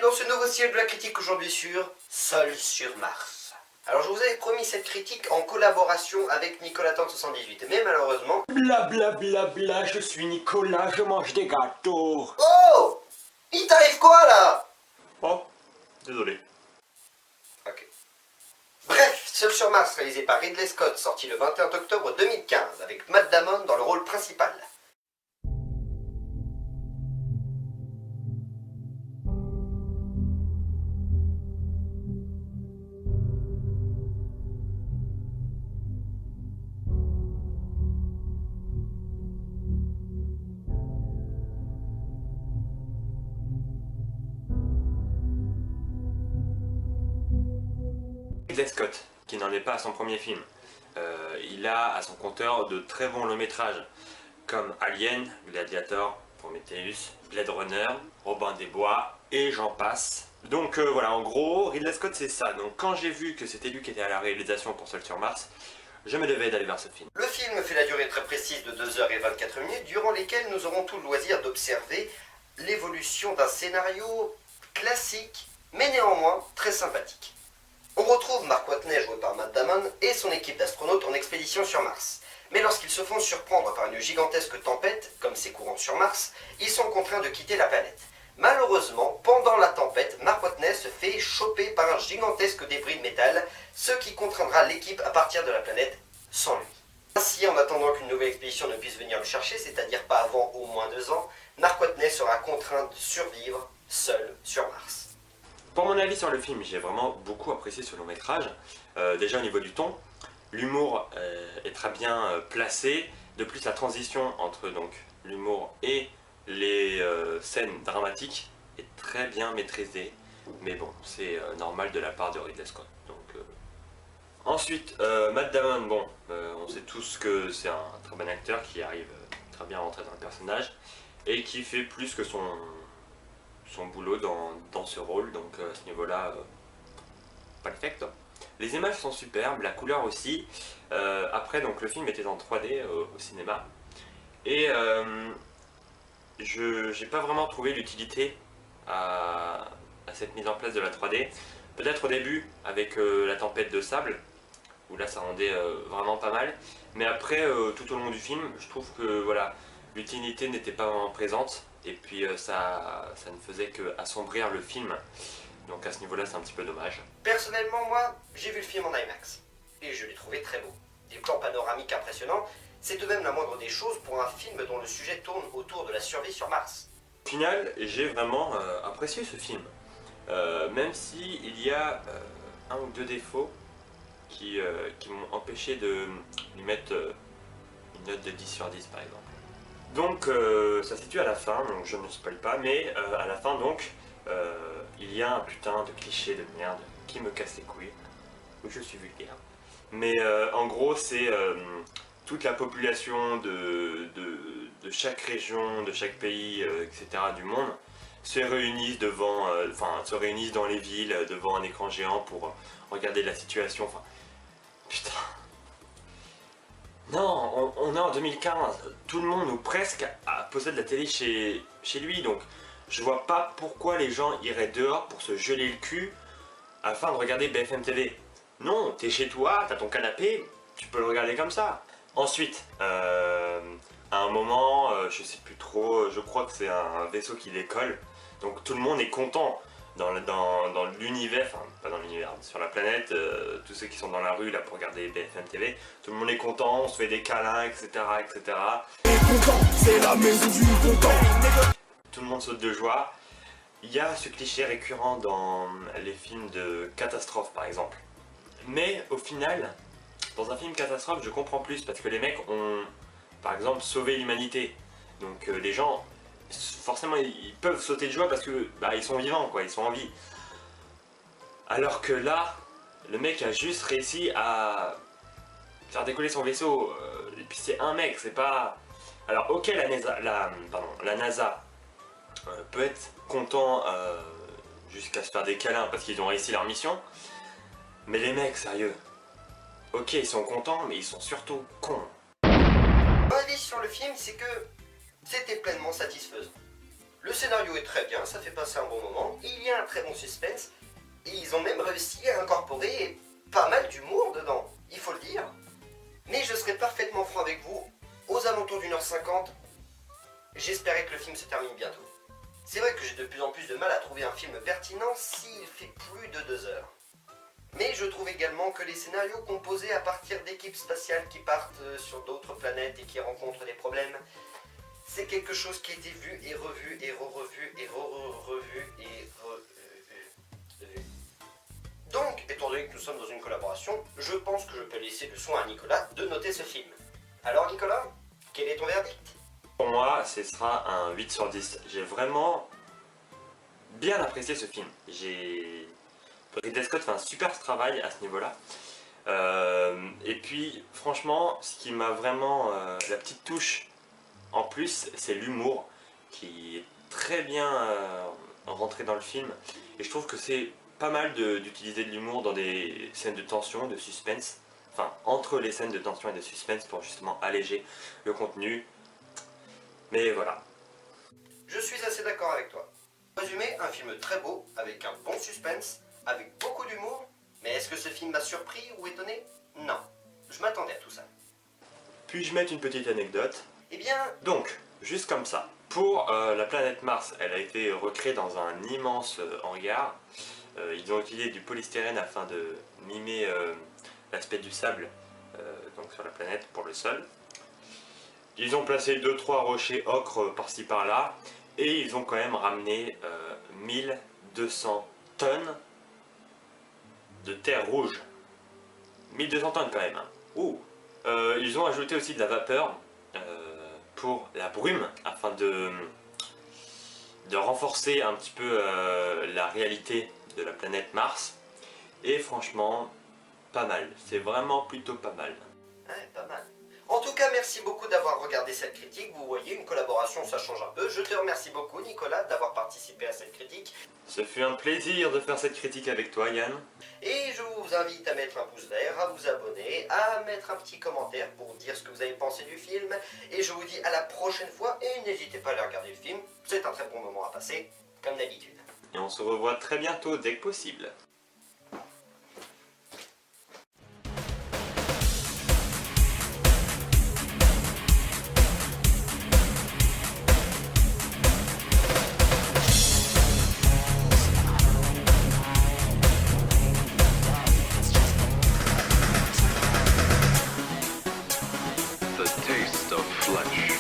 dans ce nouveau ciel de la critique aujourd'hui sur Seul sur Mars. Alors je vous avais promis cette critique en collaboration avec Nicolas Tank 78, mais malheureusement... Bla bla bla bla, je suis Nicolas, je mange des gâteaux. Oh! Il t'arrive quoi là? Oh, désolé. Ok. Bref, Seul sur Mars, réalisé par Ridley Scott, sorti le 21 octobre 2015, avec Matt Damon dans le rôle principal. Ridley Scott, qui n'en est pas à son premier film. Il a à son compteur de très bons longs métrages, comme Alien, Gladiator, Prometheus, Blade Runner, Robin des Bois, et j'en passe. Donc voilà, en gros, Ridley Scott c'est ça. Donc quand j'ai vu que c'était lui qui était à la réalisation pour Seul sur Mars, je me devais d'aller vers ce film. Le film fait la durée très précise de 2h24, durant lesquelles nous aurons tout le loisir d'observer l'évolution d'un scénario classique, mais néanmoins très sympathique. On retrouve Mark Watney, joué par Matt Damon, et son équipe d'astronautes en expédition sur Mars. Mais lorsqu'ils se font surprendre par une gigantesque tempête, comme c'est courant sur Mars, ils sont contraints de quitter la planète. Malheureusement, pendant la tempête, Mark Watney se fait choper par un gigantesque débris de métal, ce qui contraindra l'équipe à partir de la planète sans lui. Ainsi, en attendant qu'une nouvelle expédition ne puisse venir le chercher, c'est-à-dire pas avant au moins 2 ans, Mark Watney sera contraint de survivre seul sur Mars. Pour mon avis sur le film, j'ai vraiment beaucoup apprécié ce long métrage. Déjà au niveau du ton, l'humour est très bien placé. De plus, la transition entre donc l'humour et les scènes dramatiques est très bien maîtrisée. Mais bon, c'est normal de la part de Ridley Scott. Donc, ensuite, Matt Damon, bon, on sait tous que c'est un très bon acteur qui arrive très bien à rentrer dans le personnage et qui fait plus que son boulot dans ce rôle, donc à ce niveau-là, perfect. Les images sont superbes, la couleur aussi. Après, donc le film était en 3D au cinéma, et j'ai pas vraiment trouvé l'utilité à cette mise en place de la 3D. Peut-être au début, avec la tempête de sable, où là ça rendait vraiment pas mal, mais après, tout au long du film, je trouve que voilà, l'utilité n'était pas vraiment présente. Et puis ça ne faisait que assombrir le film, donc à ce niveau-là c'est un petit peu dommage. Personnellement, moi, j'ai vu le film en IMAX, et je l'ai trouvé très beau. Des plans panoramiques impressionnants, c'est tout de même la moindre des choses pour un film dont le sujet tourne autour de la survie sur Mars. Au final, j'ai vraiment apprécié ce film, même si il y a un ou deux défauts qui m'ont empêché de lui mettre une note de 10 sur 10 par exemple. Donc ça se situe à la fin, donc je ne spoil pas, mais à la fin donc, il y a un putain de cliché de merde qui me casse les couilles, où je suis vulgaire. Mais en gros c'est toute la population de chaque région, de chaque pays, etc. du monde se réunissent devant, se réunissent dans les villes devant un écran géant pour regarder la situation, enfin, putain. Non, on est en 2015, tout le monde ou presque possède la télé chez lui, donc je vois pas pourquoi les gens iraient dehors pour se geler le cul afin de regarder BFM TV. Non, t'es chez toi, t'as ton canapé, tu peux le regarder comme ça. Ensuite, à un moment, je sais plus trop, je crois que c'est un vaisseau qui décolle, donc tout le monde est content. Dans l'univers, enfin pas dans l'univers, sur la planète, tous ceux qui sont dans la rue là pour regarder BFM TV, tout le monde est content, on se fait des câlins, etc. etc. C'est la maison du content. Tout le monde saute de joie. Il y a ce cliché récurrent dans les films de catastrophe par exemple. Mais au final, dans un film catastrophe, je comprends plus parce que les mecs ont par exemple sauvé l'humanité. Donc les gens, forcément ils peuvent sauter de joie parce que bah, ils sont vivants quoi, ils sont en vie. Alors que là, le mec a juste réussi à faire décoller son vaisseau, et puis c'est un mec, c'est pas... Alors ok, la NASA peut être content jusqu'à se faire des câlins parce qu'ils ont réussi leur mission, mais les mecs, sérieux, ok ils sont contents, mais ils sont surtout cons. Mon avis sur le film, c'est que c'était pleinement satisfaisant. Le scénario est très bien, ça fait passer un bon moment, il y a un très bon suspense, et ils ont même réussi à incorporer pas mal d'humour dedans, il faut le dire. Mais je serai parfaitement franc avec vous, aux alentours d'1h50, j'espérais que le film se termine bientôt. C'est vrai que j'ai de plus en plus de mal à trouver un film pertinent s'il fait plus de 2 heures. Mais je trouve également que les scénarios composés à partir d'équipes spatiales qui partent sur d'autres planètes et qui rencontrent des problèmes, c'est quelque chose qui a été vu et revu et re-revu et re-revu et revu. Donc, étant donné que nous sommes dans une collaboration, je pense que je peux laisser le soin à Nicolas de noter ce film. Alors Nicolas, quel est ton verdict? Pour moi, ce sera un 8 sur 10. J'ai vraiment bien apprécié ce film. Ridley Scott fait un super travail à ce niveau-là. Et puis, franchement, ce qui m'a vraiment... la petite touche en plus, c'est l'humour qui est très bien rentré dans le film. Et je trouve que c'est pas mal d'utiliser de l'humour dans des scènes de tension, de suspense. Enfin, entre les scènes de tension et de suspense pour justement alléger le contenu. Mais voilà. Je suis assez d'accord avec toi. Résumé, un film très beau, avec un bon suspense, avec beaucoup d'humour. Mais est-ce que ce film m'a surpris ou étonné? Non. Je m'attendais à tout ça. Puis-je mettre une petite anecdote? Eh bien... Donc, juste comme ça. Pour la planète Mars, elle a été recréée dans un immense hangar. Ils ont utilisé du polystyrène afin de mimer l'aspect du sable donc sur la planète pour le sol. Ils ont placé 2-3 rochers ocre par-ci par-là et ils ont quand même ramené 1200 tonnes de terre rouge. 1200 tonnes quand même. Hein. Ouh. Ils ont ajouté aussi de la vapeur pour la brume afin de renforcer un petit peu la réalité de la planète Mars. Et franchement, pas mal. C'est vraiment plutôt pas mal. Ouais, pas mal. En tout cas, merci beaucoup d'avoir regardé cette critique. Vous voyez, une collaboration, ça change un peu. Je te remercie beaucoup, Nicolas, d'avoir participé à cette critique. Ce fut un plaisir de faire cette critique avec toi, Yann. Et je vous invite à mettre un pouce vert, à vous abonner, à mettre un petit commentaire pour dire ce que vous avez pensé du film. Et je vous dis à la prochaine fois. Et n'hésitez pas à aller regarder le film. C'est un très bon moment à passer, comme d'habitude. Et on se revoit très bientôt, dès que possible. The taste of flesh.